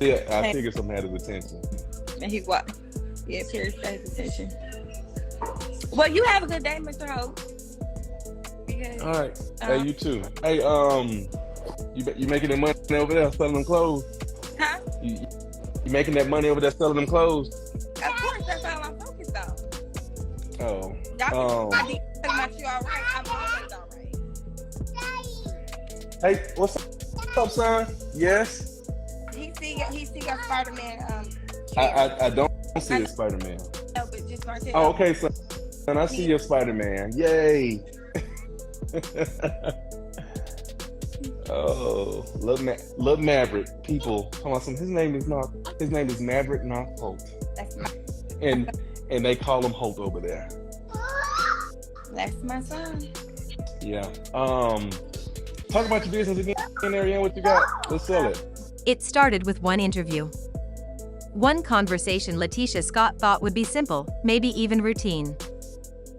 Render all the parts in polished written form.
I figured something had his attention. And he what? Yeah, Paris got his attention. Well, you have a good day, Mr. Holt. All right. Hey, you too. Hey, you making that money over there selling them clothes? Huh? You making that money over there selling them clothes? Of course, that's all I'm focused on. Oh. Y'all can be about you all right. I'm always all right. Hey, what's up, son? Yes. He see your Spider-Man. I don't see a Spider-Man. No, but just Martell. Oh, okay, son. I see your Spider-Man. Yay. Oh, love Maverick. People, come on, his name is Maverick, not Holt. That's my. And they call him Holt over there. That's my son. Yeah. Talk about your business again, Ariane. What you got? Let's sell it. It started with one interview. One conversation LaTisha Scott thought would be simple, maybe even routine.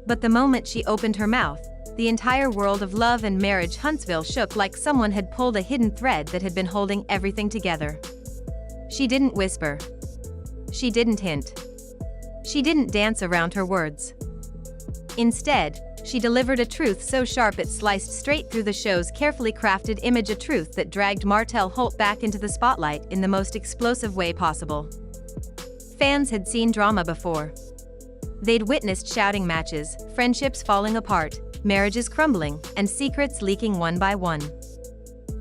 But the moment she opened her mouth, the entire world of love and marriage Huntsville shook like someone had pulled a hidden thread that had been holding everything together. She didn't whisper. She didn't hint. She didn't dance around her words. Instead, she delivered a truth so sharp it sliced straight through the show's carefully crafted image, a truth that dragged Martell Holt back into the spotlight in the most explosive way possible. Fans had seen drama before. They'd witnessed shouting matches, friendships falling apart, marriages crumbling, and secrets leaking one by one.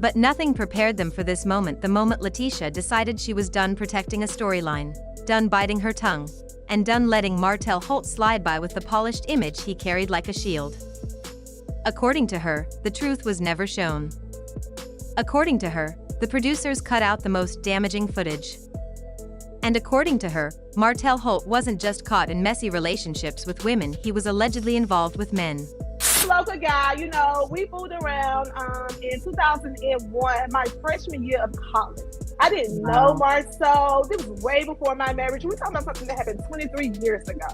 But nothing prepared them for this moment, the moment LaTisha decided she was done protecting a storyline, done biting her tongue, and done letting Martell Holt slide by with the polished image he carried like a shield. According to her, the truth was never shown. According to her, the producers cut out the most damaging footage. And according to her, Martell Holt wasn't just caught in messy relationships with women, he was allegedly involved with men. Local guy, we moved around in 2001, my freshman year of college. I didn't know Marcel. This was way before my marriage. We're talking about something that happened 23 years ago.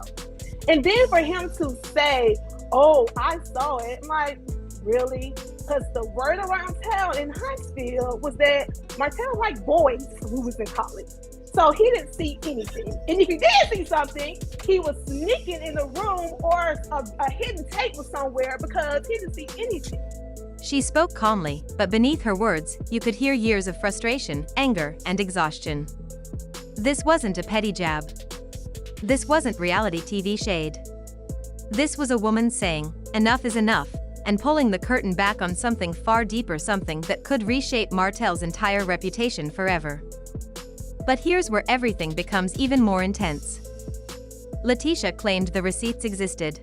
And then for him to say, oh, I saw it, I'm like, really? Because the word around town in Huntsville was that Martell liked boys who was in college. So he didn't see anything. And if he did see something, he was sneaking in the room or a hidden tape was somewhere because he didn't see anything. She spoke calmly, but beneath her words, you could hear years of frustration, anger, and exhaustion. This wasn't a petty jab. This wasn't reality TV shade. This was a woman saying, enough is enough, and pulling the curtain back on something far deeper, something that could reshape Martell's entire reputation forever. But here's where everything becomes even more intense. LaTisha claimed the receipts existed.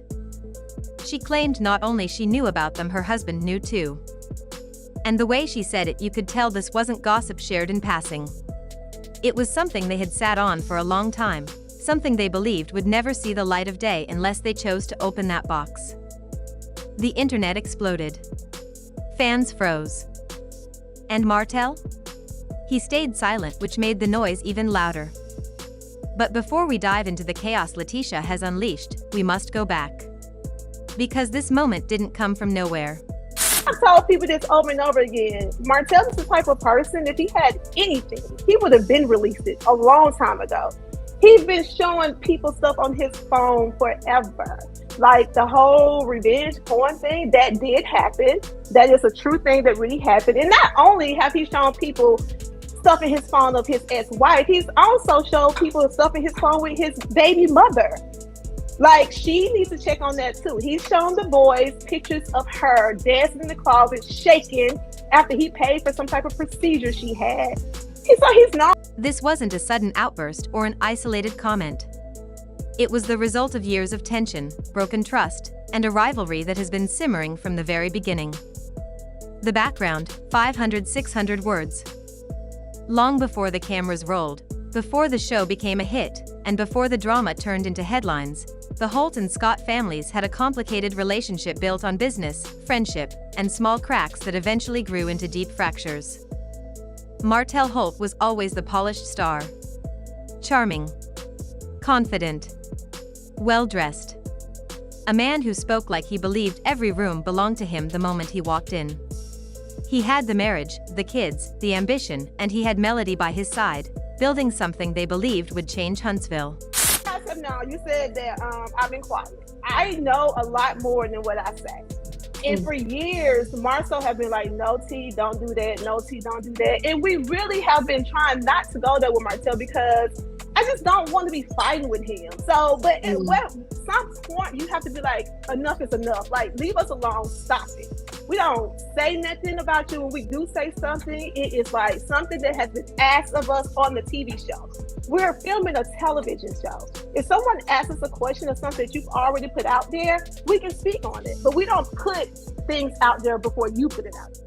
She claimed not only she knew about them, her husband knew too. And the way she said it, you could tell this wasn't gossip shared in passing. It was something they had sat on for a long time, something they believed would never see the light of day unless they chose to open that box. The internet exploded. Fans froze. And Martell? He stayed silent, which made the noise even louder. But before we dive into the chaos LaTisha has unleashed, we must go back. Because this moment didn't come from nowhere. I've told people this over and over again. Martell is the type of person, if he had anything, he would have been released it a long time ago. He's been showing people stuff on his phone forever. Like the whole revenge porn thing, that did happen. That is a true thing that really happened. And not only have he shown people stuff in his phone of his ex-wife, he's also showed people stuff in his phone with his baby mother. Like, she needs to check on that too. He's shown the boys pictures of her dancing in the closet, shaking after he paid for some type of procedure she had. He's not. This wasn't a sudden outburst or an isolated comment. It was the result of years of tension, broken trust, and a rivalry that has been simmering from the very beginning. The background, 500-600 words. Long before the cameras rolled, before the show became a hit, and before the drama turned into headlines, the Holt and Scott families had a complicated relationship built on business, friendship, and small cracks that eventually grew into deep fractures. Martell Holt was always the polished star. Charming. Confident. Well-dressed. A man who spoke like he believed every room belonged to him the moment he walked in. He had the marriage, the kids, the ambition, and he had Melody by his side, building something they believed would change Huntsville. No, you said that I've been quiet. I know a lot more than what I say. And for years, Marcel have been like, no, T, don't do that. No, T, don't do that. And we really have been trying not to go there with Martell because I just don't want to be fighting with him. So, but at some point, you have to be like, enough is enough. Like, leave us alone. Stop it. We don't say nothing about you. When we do say something, it is like something that has been asked of us on the TV show. We're filming a television show. If someone asks us a question or something that you've already put out there, we can speak on it. But we don't put things out there before you put it out.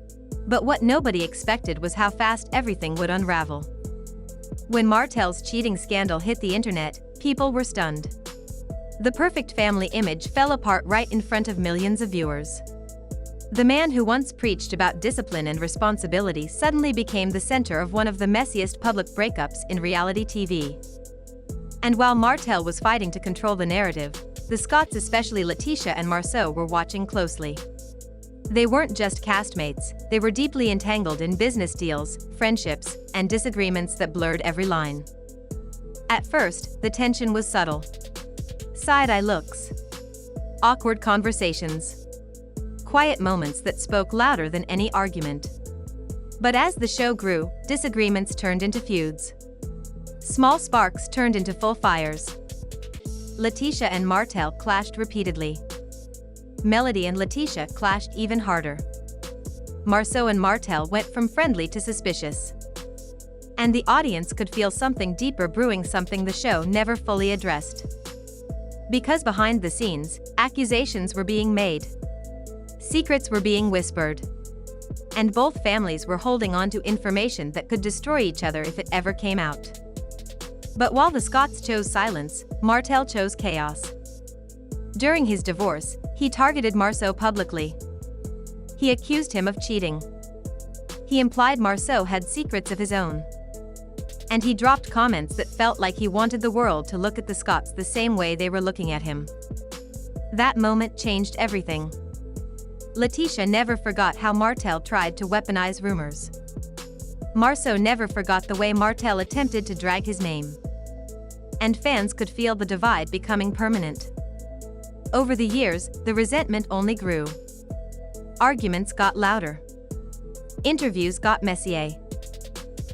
But what nobody expected was how fast everything would unravel. When Martell's cheating scandal hit the internet, people were stunned. The perfect family image fell apart right in front of millions of viewers. The man who once preached about discipline and responsibility suddenly became the center of one of the messiest public breakups in reality TV. And while Martell was fighting to control the narrative, the Scotts, especially LaTisha and Marceau, were watching closely. They weren't just castmates, they were deeply entangled in business deals, friendships, and disagreements that blurred every line. At first, the tension was subtle. Side-eye looks. Awkward conversations. Quiet moments that spoke louder than any argument. But as the show grew, disagreements turned into feuds. Small sparks turned into full fires. LaTisha and Martell clashed repeatedly. Melody and LaTisha clashed even harder. Marceau and Martell went from friendly to suspicious. And the audience could feel something deeper brewing, something the show never fully addressed. Because behind the scenes, accusations were being made. Secrets were being whispered. And both families were holding on to information that could destroy each other if it ever came out. But while the Scotts chose silence, Martell chose chaos. During his divorce, he targeted Marceau publicly. He accused him of cheating. He implied Marceau had secrets of his own. And he dropped comments that felt like he wanted the world to look at the Scotts the same way they were looking at him. That moment changed everything. LaTisha never forgot how Martell tried to weaponize rumors. Marceau never forgot the way Martell attempted to drag his name. And fans could feel the divide becoming permanent. Over the years, the resentment only grew. Arguments got louder. Interviews got messier.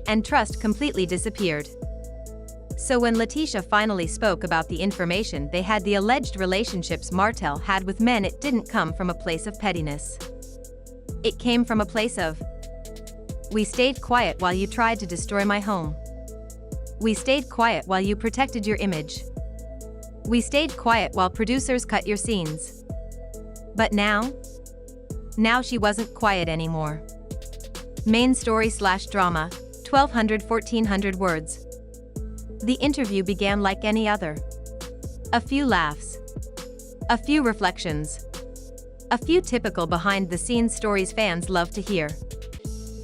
And trust completely disappeared. So when LaTisha finally spoke about the information they had, the alleged relationships Martell had with men, it didn't come from a place of pettiness. It came from a place of, "We stayed quiet while you tried to destroy my home. We stayed quiet while you protected your image. We stayed quiet while producers cut your scenes. But now she wasn't quiet anymore." Main story/drama, 1,200-1,400 words. The interview began like any other. A few laughs. A few reflections. A few typical behind-the-scenes stories fans love to hear.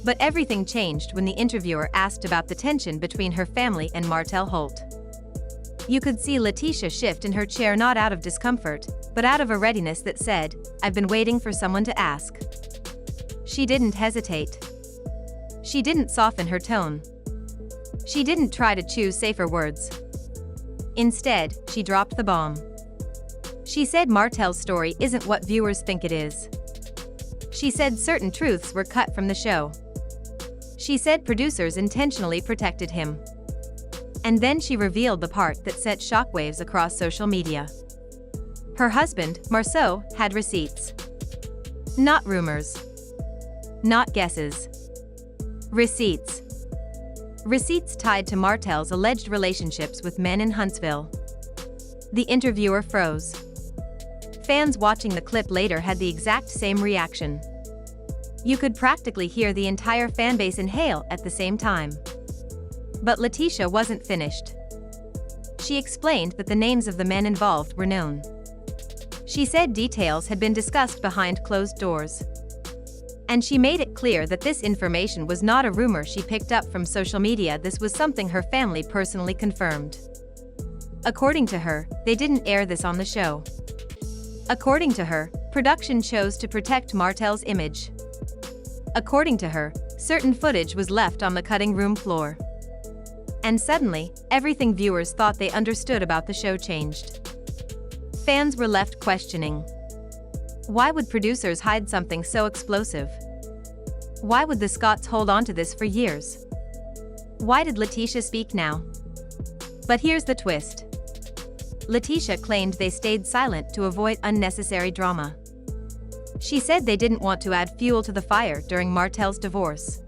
But everything changed when the interviewer asked about the tension between her family and Martell Holt. You could see LaTisha shift in her chair, not out of discomfort, but out of a readiness that said, "I've been waiting for someone to ask." She didn't hesitate. She didn't soften her tone. She didn't try to choose safer words. Instead, she dropped the bomb. She said Martell's story isn't what viewers think it is. She said certain truths were cut from the show. She said producers intentionally protected him. And then she revealed the part that sent shockwaves across social media. Her husband, Marceau, had receipts. Not rumors. Not guesses. Receipts. Receipts tied to Martell's alleged relationships with men in Huntsville. The interviewer froze. Fans watching the clip later had the exact same reaction. You could practically hear the entire fanbase inhale at the same time. But LaTisha wasn't finished. She explained that the names of the men involved were known. She said details had been discussed behind closed doors. And she made it clear that this information was not a rumor she picked up from social media. This was something her family personally confirmed. According to her, they didn't air this on the show. According to her, production chose to protect Martell's image. According to her, certain footage was left on the cutting room floor. And suddenly, everything viewers thought they understood about the show changed. Fans were left questioning. Why would producers hide something so explosive? Why would the Scotts hold on to this for years? Why did LaTisha speak now? But here's the twist. LaTisha claimed they stayed silent to avoid unnecessary drama. She said they didn't want to add fuel to the fire during Martell's divorce.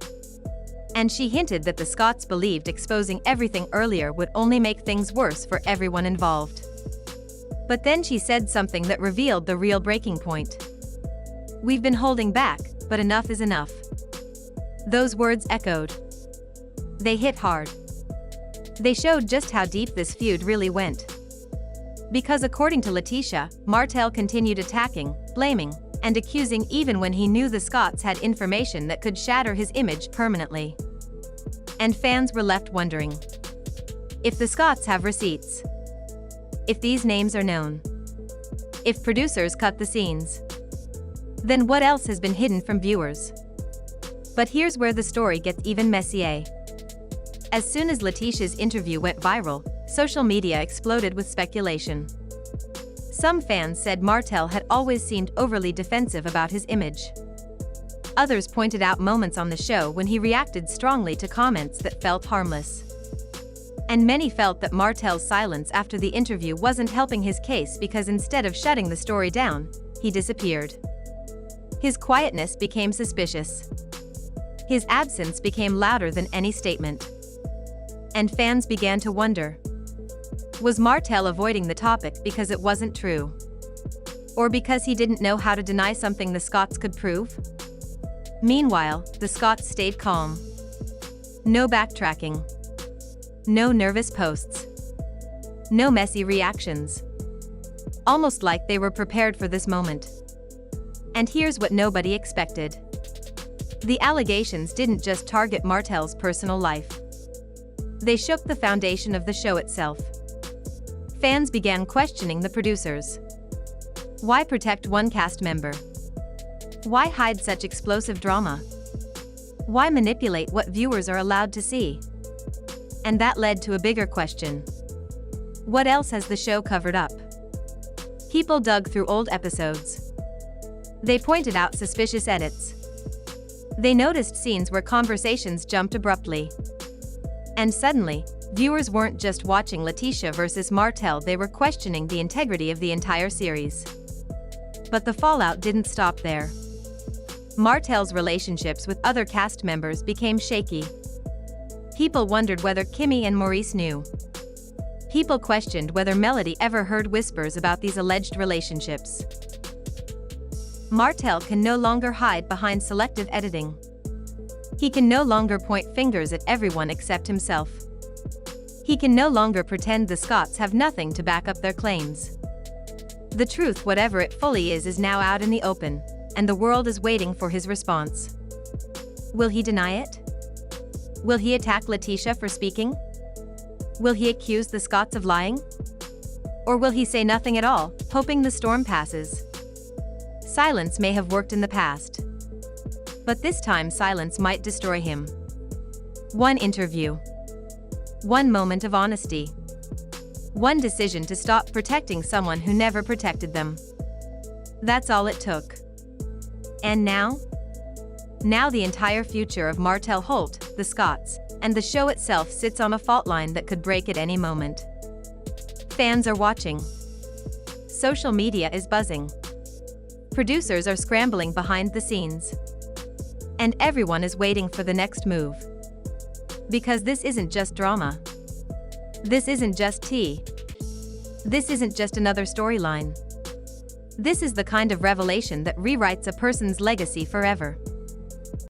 And she hinted that the Scotts believed exposing everything earlier would only make things worse for everyone involved. But then she said something that revealed the real breaking point. We've been holding back, but enough is enough. Those words echoed. They hit hard. They showed just how deep this feud really went. Because according to LaTisha, Martell continued attacking, blaming, and accusing even when he knew the Scotts had information that could shatter his image permanently. And fans were left wondering. If the Scotts have receipts. If these names are known. If producers cut the scenes. Then what else has been hidden from viewers? But here's where the story gets even messier. As soon as LaTisha's interview went viral, social media exploded with speculation. Some fans said Martell had always seemed overly defensive about his image. Others pointed out moments on the show when he reacted strongly to comments that felt harmless. And many felt that Martell's silence after the interview wasn't helping his case because instead of shutting the story down, he disappeared. His quietness became suspicious. His absence became louder than any statement. And fans began to wonder. Was Martell avoiding the topic because it wasn't true? Or because he didn't know how to deny something the Scotts could prove? Meanwhile, the Scotts stayed calm. No backtracking. No nervous posts. No messy reactions. Almost like they were prepared for this moment. And here's what nobody expected. The allegations didn't just target Martell's personal life. They shook the foundation of the show itself. Fans began questioning the producers. Why protect one cast member? Why hide such explosive drama? Why manipulate what viewers are allowed to see? And that led to a bigger question. What else has the show covered up? People dug through old episodes. They pointed out suspicious edits. They noticed scenes where conversations jumped abruptly. And suddenly, viewers weren't just watching LaTisha versus Martell, they were questioning the integrity of the entire series. But the fallout didn't stop there. Martell's relationships with other cast members became shaky. People wondered whether Kimmy and Maurice knew. People questioned whether Melody ever heard whispers about these alleged relationships. Martell can no longer hide behind selective editing. He can no longer point fingers at everyone except himself. He can no longer pretend the Scotts have nothing to back up their claims. The truth, whatever it fully is now out in the open, and the world is waiting for his response. Will he deny it? Will he attack LaTisha for speaking? Will he accuse the Scotts of lying? Or will he say nothing at all, hoping the storm passes? Silence may have worked in the past. But this time silence might destroy him. One interview. One moment of honesty. One decision to stop protecting someone who never protected them. That's all it took. And now? Now the entire future of Martell Holt, the Scotts, and the show itself sits on a fault line that could break at any moment. Fans are watching. Social media is buzzing. Producers are scrambling behind the scenes. And everyone is waiting for the next move. Because this isn't just drama. This isn't just tea. This isn't just another storyline. This is the kind of revelation that rewrites a person's legacy forever.